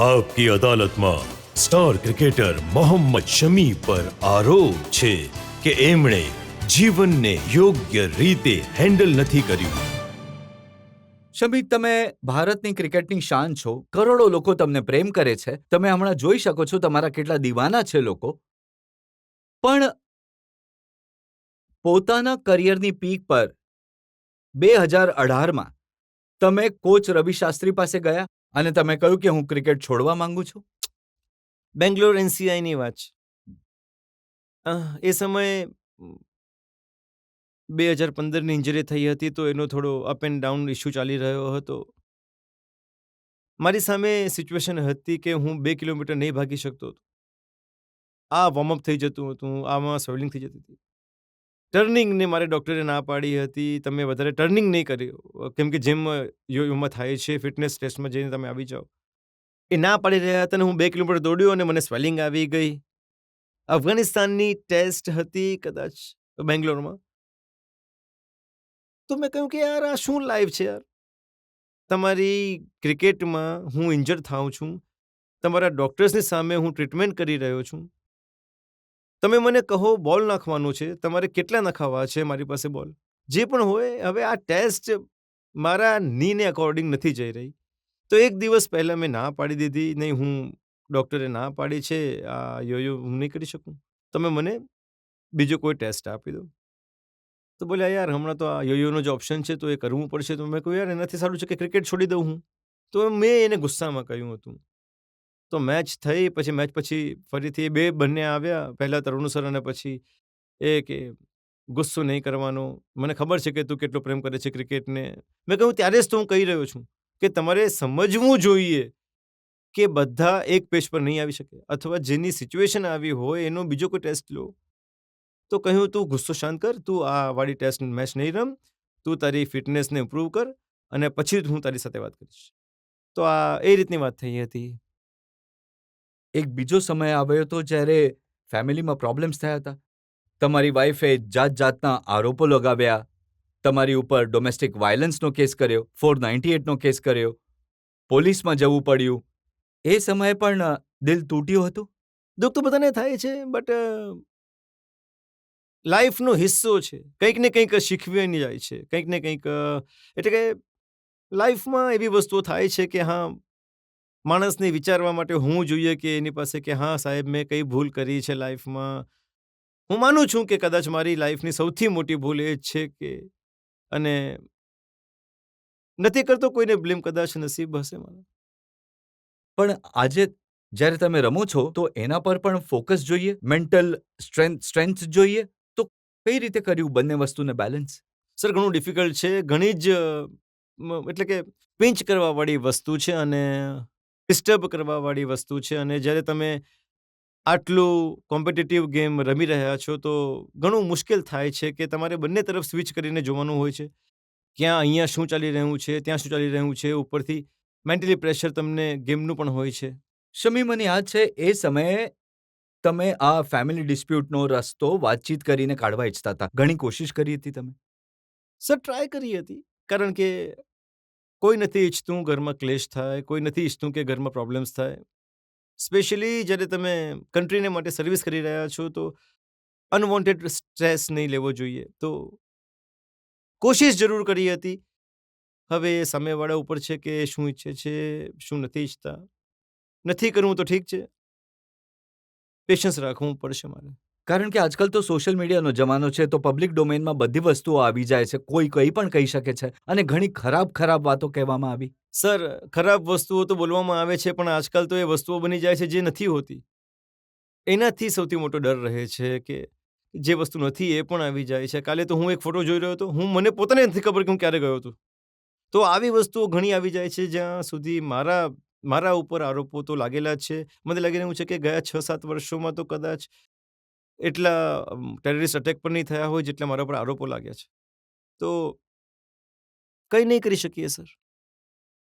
આપકી અદાલતમાં star cricketer Mohammad શમી પર આરોપ છે કે એમણે જીવનને યોગ્ય રીતે હેન્ડલ નથી કર્યું. શમી, તમે ભારતની ક્રિકેટની શાન છો. કરોડો લોકો તમને પ્રેમ કરે છે. તમે હમણાં જોઈ શકો છો તમારા કેટલા દીવાના છે લોકો. પણ પોતાના કરિયરની પીક પર 2018માં તમે કોચ રવિ શાસ્ત્રી પાસે ગયા અને તમે કહ્યું કે હું ક્રિકેટ છોડવા માંગુ છું. બેંગ્લોર NCIની વાત છે. એ સમયે 2015ની ઇન્જરી થઈ હતી, તો એનો થોડો અપ એન્ડ ડાઉન ઇસ્યુ ચાલી રહ્યો હતો. મારી સામે સિચ્યુએશન હતી કે હું 2 કિલોમીટર નહીં ભાગી શકતો હતો. આ વોર્મઅપ થઈ જતું હતું, આમાં સ્વેલિંગ થઈ જતી હતી. ટર્નિંગને મારે ડૉક્ટરે ના પાડી હતી, તમે વધારે ટર્નિંગ નહીં કર્યો, કેમ કે જેમ યોમાં થાય છે, ફિટનેસ ટેસ્ટમાં જઈને તમે આવી જાઓ. એ ના પાડી રહ્યા હતા અને હું 2 કિલોમીટર દોડ્યો અને મને સ્વેલિંગ આવી ગઈ. અફઘાનિસ્તાનની ટેસ્ટ હતી કદાચ બેંગ્લોરમાં. તો મેં કહ્યું કે યાર આ શું લાઈફ છે યાર. તમારી ક્રિકેટમાં હું ઇન્જર્ડ થાઉં છું, તમારા ડૉક્ટર્સની સામે હું ટ્રીટમેન્ટ કરી રહ્યો છું. તમે મને કહો બોલ નાખવાનો છે, તમારે કેટલા નખાવા છે મારી પાસે બોલ? જે પણ હોય, હવે આ ટેસ્ટ મારા નીને અકોર્ડિંગ નથી જઈ રહી. તો એક દિવસ પહેલાં મેં ના પાડી દીધી, નહીં હું ડૉક્ટરે ના પાડી છે, આ યોયો હું નહીં કરી શકું, તમે મને બીજો કોઈ ટેસ્ટ આપી દો. તો બોલ્યા યાર હમણાં તો આ યોયોનો જે ઓપ્શન છે તો એ કરવું પડશે. તો મેં કહ્યું યાર એનાથી સારું છે કે ક્રિકેટ છોડી દઉં હું. તો મેં એને ગુસ્સામાં કહ્યું હતું. તો મેચ થઈ, પછી મેચ પછી ફરીથી બંને આવ્યા, પહેલાં તરુણ સર અને પછી એ કે ગુસ્સો નહીં કરવાનો, મને ખબર છે કે તું કેટલો પ્રેમ કરે છે ક્રિકેટને. મેં કહ્યું ત્યારે જ તો હું કહી રહ્યો છું કે તમારે સમજવું જોઈએ કે બધા એક પેજ પર નહીં આવી શકે, અથવા જેની સિચ્યુએશન આવી હોય એનો બીજો કોઈ ટેસ્ટ લો. તો કહ્યું તું ગુસ્સો શાંત કર, તું આ વાળી ટેસ્ટ મેચ નહીં રમ, તું તારી ફિટનેસને ઇમ્પ્રૂવ કર અને પછી હું તારી સાથે વાત કરીશ. તો આ એ રીતની વાત થઈ હતી. એક બીજો સમય આવ્યો હતો જ્યારે ફેમિલીમાં પ્રોબ્લેમ્સ થયા હતા. તમારી વાઈફે જાત જાતના આરોપો લગાવ્યા, તમારી ઉપર ડોમેસ્ટિક વાયલન્સનો કેસ કર્યો, 498નો કેસ કર્યો, પોલીસમાં જવું પડ્યું. એ સમયે પણ દિલ તૂટ્યું હતું? દુઃખ તો બધાને થાય છે, બટ લાઈફનો હિસ્સો છે. કંઈક ને કંઈક શીખવીને જાય છે, કંઈક ને કંઈક. એટલે કે લાઈફમાં એવી વસ્તુઓ થાય છે કે હા, માણસને વિચારવા માટે હોવું જોઈએ કે એની પાસે કે હા સાહેબ મેં કઈ ભૂલ કરી છે લાઈફમાં. હું માનું છું કે કદાચ મારી લાઈફની સૌથી મોટી ભૂલ એ જ છે કે, અને નથી કરતો કોઈને બ્લેમ, કદાચ નસીબ હશે મારા. પણ આજે જ્યારે તમે રમો છો તો એના પર પણ ફોકસ જોઈએ, મેન્ટલ સ્ટ્રેન્થ જોઈએ. તો કઈ રીતે કર્યું બંને વસ્તુને બેલેન્સ? સર ઘણું ડિફિકલ્ટ છે, ઘણી જ એટલે કે પિંચ કરવાવાળી વસ્તુ છે અને ડિસ્ટર્બ કરવાવાળી વસ્તુ છે. અને જ્યારે તમે આટલું કોમ્પિટિટિવ ગેમ રમી રહ્યા છો તો ઘણું મુશ્કેલ થાય છે કે તમારે બંને તરફ સ્વિચ કરીને જોવાનું હોય છે. ક્યાં અહીંયા શું ચાલી રહ્યું છે, ત્યાં શું ચાલી રહ્યું છે, ઉપરથી મેન્ટલી પ્રેશર તમને ગેમનું પણ હોય છે. શમી, મને યાદ છે એ સમયે તમે આ ફેમિલી ડિસ્પ્યુટનો રસ્તો વાતચીત કરીને કાઢવા ઈચ્છતા હતા. ઘણી કોશિશ કરી હતી તમે? સર ટ્રાય કરી હતી, કારણ કે કોઈ નથી ઈચ્છતું ઘરમાં ક્લેશ થાય, કોઈ નથી ઈચ્છતું કે ઘરમાં પ્રોબ્લેમ્સ થાય. સ્પેશિયલી જ્યારે તમે કન્ટ્રીને માટે સર્વિસ કરી રહ્યા છો તો અનવોન્ટેડ સ્ટ્રેસ નહીં લેવો જોઈએ. તો કોશિશ જરૂર કરી હતી. હવે સામેવાળા ઉપર છે કે શું ઈચ્છે છે, શું નથી ઈચ્છતા. નથી કરવું તો ઠીક છે, પેશન્સ રાખવું પડશે મારે. કારણ કે આજકાલ તો સોશિયલ મીડિયાનો જમાનો છે, તો પબ્લિક ડોમેનમાં બધી વસ્તુઓ આવી જાય છે. કોઈ કંઈ પણ કહી શકે છે અને ઘણી ખરાબ વાતો કહેવામાં આવી. સર ખરાબ વસ્તુઓ તો બોલવામાં આવે છે, પણ આજકાલ તો એ વસ્તુઓ બની જાય છે જે નથી હોતી. એનાથી સૌથી મોટો ડર રહે છે કે જે વસ્તુ નથી એ પણ આવી જાય છે. કાલે તો હું એક ફોટો જોઈ રહ્યો હતો, મને પોતાને નથી ખબર કે હું ક્યારે ગયો હતો. તો આવી વસ્તુઓ ઘણી આવી જાય છે જ્યાં સુધી મારા ઉપર આરોપો તો લાગેલા જ છે. મને લાગી રહ્યું છે કે ગયા 6-7 વર્ષોમાં તો કદાચ એટલા ટેરરિસ્ટ અટેક પણ નહીં થયા હોય જેટલા મારા પર આરોપો લાગ્યા છે. તો કંઈ નહીં કરી શકીએ સર.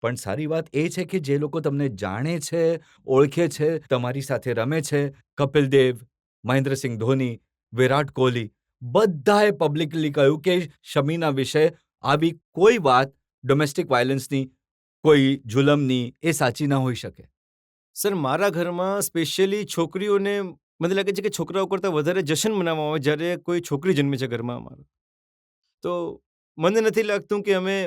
પણ સારી વાત એ છે કે જે લોકો તમને જાણે છે, ઓળખે છે, તમારી સાથે રમે છે, કપિલ દેવ, મહેન્દ્રસિંહ ધોની, વિરાટ કોહલી, બધાએ પબ્લિકલી કહ્યું કે શમીના વિશે આવી કોઈ વાત ડોમેસ્ટિક વાયલન્સની, કોઈ જુલમની એ સાચી ન હોઈ શકે. સર મારા ઘરમાં સ્પેશિયલી છોકરીઓને મને લાગે છે કે છોકરાઓ કરતાં વધારે જશ્ન મનાવવામાં આવે જ્યારે કોઈ છોકરી જન્મે છે ઘરમાં અમારા. તો મને નથી લાગતું કે અમે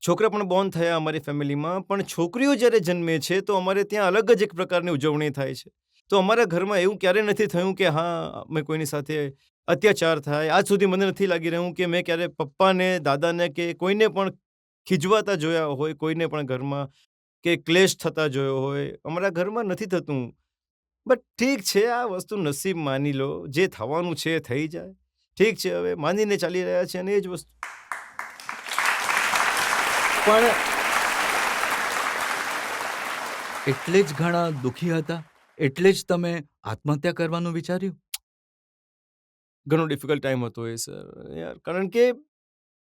છોકરા પણ બોર્ન થયા અમારી ફેમિલીમાં, પણ છોકરીઓ જ્યારે જન્મે છે તો અમારે ત્યાં અલગ જ એક પ્રકારની ઉજવણી થાય છે. તો અમારા ઘરમાં એવું ક્યારેય નથી થયું કે હા અમે કોઈની સાથે અત્યાચાર થાય. આજ સુધી મને નથી લાગી રહ્યું કે મેં ક્યારે પપ્પાને, દાદાને કે કોઈને પણ ખીજવાતા જોયા હોય, કોઈને પણ ઘરમાં કે ક્લેશ થતા જોયો હોય. અમારા ઘરમાં નથી થતું. બટ ઠીક છે, આ વસ્તુ નસીબ માની લો. જે થવાનું છે એ થઈ જાય. ઠીક છે, હવે માનીને ચાલી રહ્યા છે અને એ જ વસ્તુ. પણ એટલે જ ઘણા દુઃખી હતા, એટલે જ તમે આત્મહત્યા કરવાનું વિચાર્યું? ઘણો ડિફિકલ્ટ ટાઈમ હતો એ સર યાર, કારણ કે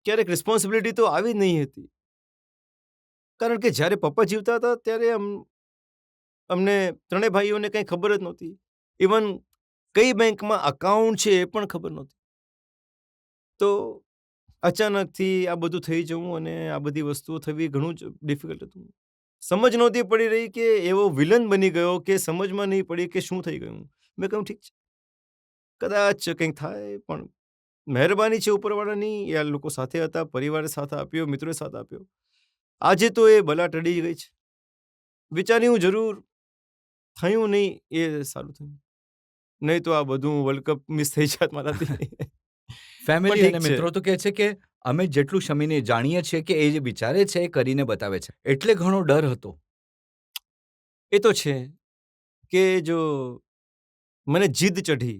ક્યારેક રિસ્પોન્સિબિલિટી તો આવી જ નહીં હતી. કારણ કે જ્યારે પપ્પા જીવતા હતા ત્યારે અમને ત્રણેય ભાઈઓને કંઈ ખબર જ નહોતી. ઇવન કઈ બેંકમાં અકાઉન્ટ છે એ પણ ખબર નહોતી. તો અચાનકથી આ બધું થઈ જવું અને આ બધી વસ્તુઓ થવી ઘણું જ ડિફિકલ્ટ હતું. સમજ નહોતી પડી રહી કે એવો વિલન બની ગયો કે સમજમાં નહીં પડી કે શું થઈ ગયું. મેં કહ્યું ઠીક છે, કદાચ કંઈક થાય, પણ મહેરબાની છે ઉપરવાળાની. એ લોકો સાથે હતા, પરિવારે સાથ આપ્યો, મિત્રોએ સાથ આપ્યો. આજે તો એ બલા ટળી ગઈ છે. વિચાર્યું જરૂર, થયું નહીં એ સારું થયું. નહીં તો આ બધું વર્લ્ડ કપ મિસ થઈ જાત મારાથી. ફેમિલી ઠીક અને છે. મિત્રો તો કહે છે કે અમે જેટલું શમીને જાણીએ છીએ કે એ જે વિચારે છે એ કરીને બતાવે છે, એટલે ઘણો ડર હતો. એ તો છે કે જો મને જીદ ચઢી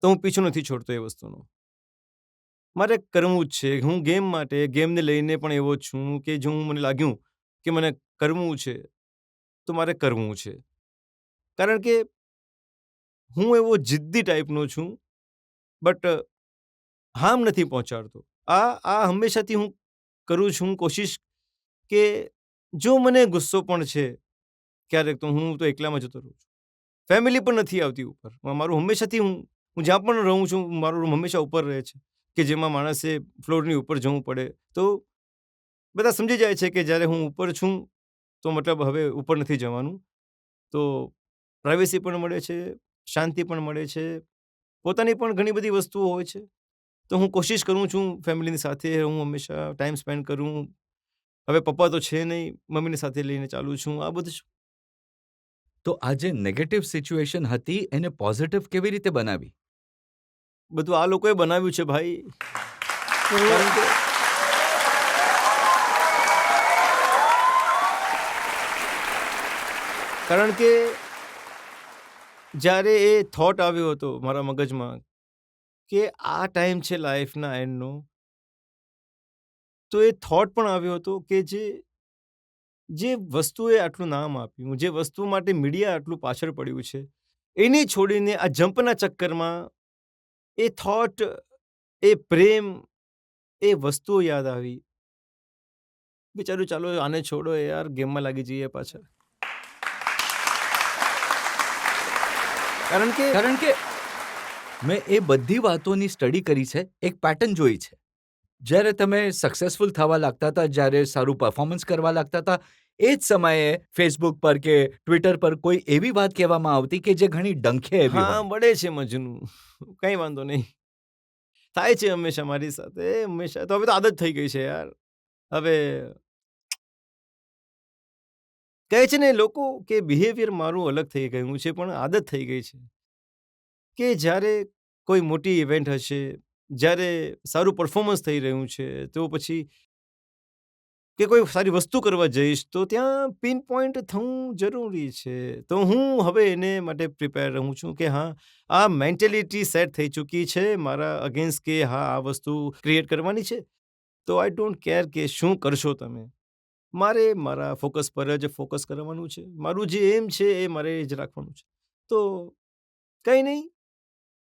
તો હું પીછો નથી છોડતો એ વસ્તુનો. મારે કરવું જ છે. હું ગેમ માટે, ગેમને લઈને પણ એવો જ છું કે જો મને લાગ્યું કે મને કરવું છે તો મારે કરવું છે. કારણ કે હું એવો જિદ્દી ટાઈપનો છું, બટ હાર્મ નથી પહોંચાડતો. આ હંમેશાથી હું કરું છું કોશિશ કે જો મને ગુસ્સો પણ છે ક્યારેક, તો હું તો એકલામાં જતો રહું છું. ફેમિલી પણ નથી આવતી ઉપર. મારું હંમેશાથી હું જ્યાં પણ રહું છું, મારો રૂમ હંમેશા ઉપર રહે છે કે જેમાં માણસે ફ્લોરની ઉપર જવું પડે. તો બધા સમજી જાય છે કે જ્યારે હું ઉપર છું તો મતલબ હવે ઉપર નથી જવાનું. તો પ્રાઇવસી પણ મળે છે, શાંતિ પણ મળે છે, પોતાની પણ ઘણી બધી વસ્તુઓ હોય છે. તો હું કોશિશ કરું છું ફેમિલીની સાથે હું હંમેશા ટાઈમ સ્પેન્ડ કરું. હવે પપ્પા તો છે નહીં, મમ્મીને સાથે લઈને ચાલું છું. આ બધું તો આ જે નેગેટિવ સિચ્યુએશન હતી એને પોઝિટિવ કેવી રીતે બનાવી? બધું આ લોકોએ બનાવ્યું છે ભાઈ. કારણ કે કારણ કે જ્યારે એ થોટ આવ્યો હતો મારા મગજમાં કે આ ટાઈમ છે લાઈફના એન્ડનો, તો એ થોટ પણ આવ્યો હતો કે જે વસ્તુએ આટલું નામ આપ્યું, જે વસ્તુ માટે મીડિયા આટલું પાછળ પડ્યું છે, એને છોડીને આ જમ્પના ચક્કરમાં એ થોટ, એ પ્રેમ, એ વસ્તુઓ યાદ આવી. વિચાર્યું ચાલો આને છોડો યાર, ગેમમાં લાગી જઈએ પાછા. કારણ કે મેં એ બધી વાતોની સ્ટડી કરી છે, એક પેટર્ન જોઈ છે. જ્યારે તમે સક્સેસફુલ થવા લાગતા હતા, જ્યારે સારું પરફોર્મન્સ કરવા લાગતા હતા, એ જ સમયે ફેસબુક પર કે ટ્વિટર પર કોઈ એવી વાત કહેવામાં આવતી કે જે ઘણી ડંખે એવી હા, હોય. મળે છે મજનું. કંઈ વાંધો નહીં. થાય છે હંમેશા મારી સાથે, હંમેશા. તો હવે તો આદત થઈ ગઈ છે યાર. હવે કહે છે ને લોકો કે બિહેવિયર મારું અલગ થઈ ગયું છે, પણ આદત થઈ ગઈ છે કે જ્યારે કોઈ મોટી ઇવેન્ટ હશે, જ્યારે સારું પરફોર્મન્સ થઈ રહ્યું છે, તો પછી કે કોઈ સારી વસ્તુ કરવા જઈશ તો ત્યાં પિન પોઈન્ટ થવું જરૂરી છે. તો હું હવે એને માટે પ્રિપેર રહું છું કે હા, આ મેન્ટેલિટી સેટ થઈ ચૂકી છે મારા અગેન્સ્ટ કે હા આ વસ્તુ ક્રિએટ કરવાની છે. તો આઈ ડોન્ટ કેર કે શું કરશો તમે. મારે મારા ફોકસ પર જ ફોકસ કરવાનું છે. મારું જે એમ છે એ મારે જ રાખવાનું છે. તો કંઈ નહીં,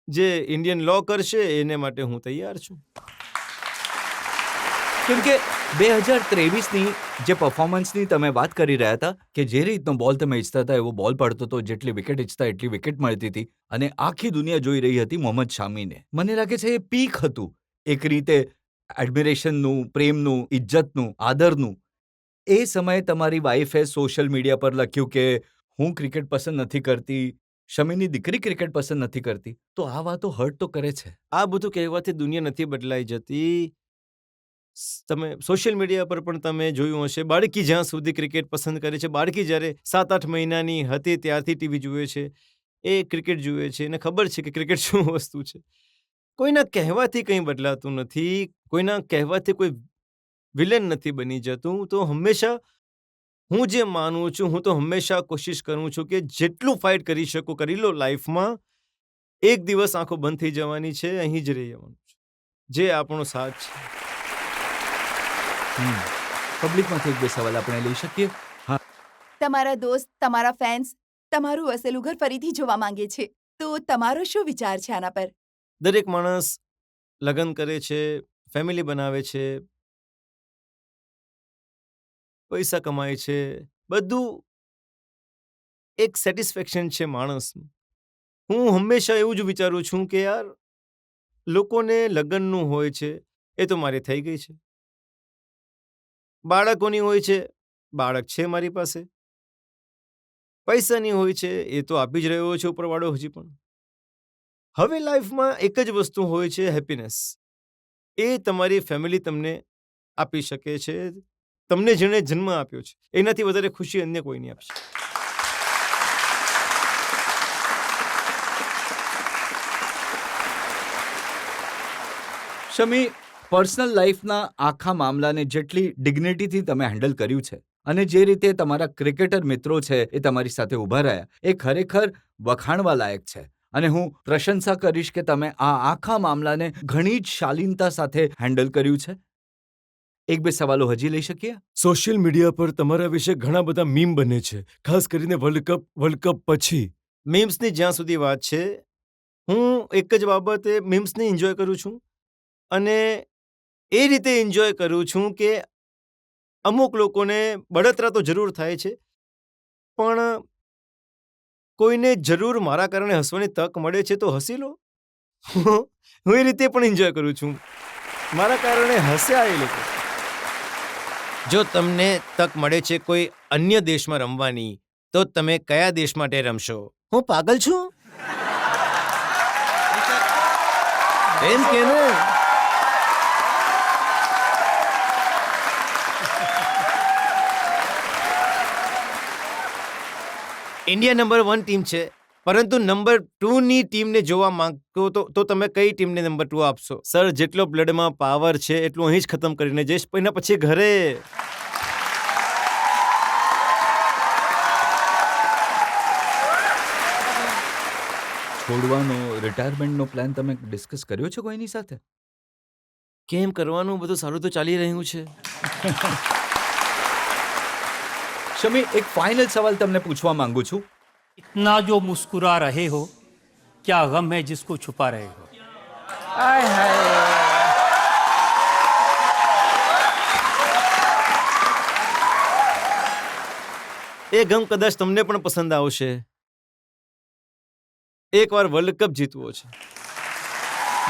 જે ઇન્ડિયન લો કરશે એને માટે હું તૈયાર છું. કેમ કે 2023ની જે પરફોર્મન્સની તમે વાત કરી રહ્યા હતા કે જે રીતનો બોલ તમે ઈચ્છતા હતા એવો બોલ પડતો હતો, જેટલી વિકેટ ઈચ્છતા એટલી વિકેટ મળતી હતી અને આખી દુનિયા જોઈ રહી હતી મોહમ્મદ શામીને. મને લાગે છે એ પીક હતું એક રીતે એડમિરેશનનું, પ્રેમનું, ઇજ્જતનું, આદરનું. એ સમયે તમારી વાઈફે સોશિયલ મીડિયા પર લખ્યું કે હું ક્રિકેટ પસંદ નથી કરતી, શમીની દીકરી ક્રિકેટ પસંદ નથી કરતી, તો આ વાતો હર્ટ તો કરે છે. આ બધું કહેવાથી દુનિયા નથી બદલાઈ જતી. તમે સોશિયલ મીડિયા પર પણ તમે જોયું હશે, બાળકી જ્યાં સુધી ક્રિકેટ પસંદ કરે છે, બાળકી જ્યારે 7-8 મહિનાની હતી ત્યારથી ટીવી જુએ છે, એ ક્રિકેટ જુએ છે, એને ખબર છે કે ક્રિકેટ શું વસ્તુ છે. કોઈના કહેવાથી કંઈ બદલાતું નથી, કોઈના કહેવાથી કોઈ વિલન નથી બની જતું. તો હંમેશા હું જે માનું છું, હું તો હંમેશા કોશિશ કરું છું કે જેટલું ફાઇટ કરી શકું કરી લો લાઈફમાં. એક દિવસ આંખો બંધ થઈ જવાની છે, અહીં જ રહી જવાનું છે, જે આપણો સાથ છે. પબ્લિકમાંથી એક બે સવાલ આપણે લઈ શકીએ? તમારા દોસ્ત, તમારા ફેન્સ તમારું વસેલું ઘર ફરીથી જોવા માંગે છે, તો તમારો શું વિચાર છે આના પર? દરેક માણસ લગ્ન કરે છે, ફેમિલી બનાવે છે, પૈસા કમાય છે, બધું એક સેટિસ્ફેક્શન છે માણસનું. હું હંમેશા એવું જ વિચારું છું કે યાર, લોકોને લગ્નનું હોય છે, એ તો મારી થઈ ગઈ છે. બાળકોની હોય છે, બાળક છે મારી પાસે. પૈસાની હોય છે, એ તો આપી જ રહ્યો છે ઉપરવાળો હજી પણ. હવે લાઈફમાં એક જ વસ્તુ હોય છે, હેપીનેસ. એ તમારી ફેમિલી તમને આપી શકે છે. તમને જેણે જન્મ આપ્યો છે, એનાથી વધારે ખુશી અન્ય કોઈ નહીં આપશે. શમી, પર્સનલ લાઈફના આખા મામલાને જેટલી ડિગ્નિટીથી તમે હેન્ડલ કર્યું છે અને જે રીતે તમારા ક્રિકેટર મિત્રો છે એ તમારી સાથે ઊભા રહ્યા, એ ખરેખર વખાણવા લાયક છે. અને હું પ્રશંસા કરીશ કે તમે આ આખા મામલાને ઘણી જ શાલીનતા સાથે હેન્ડલ કર્યું છે. એક બે સવાલો હજી લઈ શકીએ? સોશિયલ મીડિયા પર તમારા વિશે ઘણા બધા મીમ બને છે, ખાસ કરીને વર્લ્ડ કપ પછી. મીમ્સની જ્યાં સુધી વાત છે, હું એક જ બાબતે મીમ્સને એન્જોય કરું છું. અને એ રીતે એન્જોય કરું છું કે અમુક લોકોને બળતરા તો જરૂર થાય છે, પણ કોઈને જરૂર મારા કારણે હસવાની તક મળે છે તો હસી લો. હું એ રીતે પણ એન્જોય કરું છું. મારા કારણે હસ્યા એ લોકો. જો તમને તક મળે છે કોઈ અન્ય દેશમાં રમવાની, તો તમે કયા દેશ માટે રમશો? હું પાગલ છું એમ કે ને? ઇન્ડિયા નંબર 1 ટીમ છે, પરંતુ નંબર 2ની ટીમને જોવા માંગતો તો તમે કઈ ટીમને નંબર 2 આપશો? સર, જેટલો બ્લડમાં પાવર છે એટલું અહીં જ ખતમ કરીને જઈશ, એના પછી ઘરે. છોડવાનો, રિટાયરમેન્ટનો પ્લાન તમે ડિસ્કસ કર્યો છે કોઈની સાથે? કેમ કરવાનું, બધું સારું તો ચાલી રહ્યું છે. શમી, એક ફાઇનલ સવાલ તમને પૂછવા માંગુ છું. इतना जो मुस्कुरा रहे हो, क्या गम है जिसको छुपा रहे हो? એ ગમ કદાચ તમને પણ પસંદ આવશે. એકવાર વર્લ્ડ કપ જીતવો છે,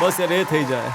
બસ યાર, એ થઈ જાય.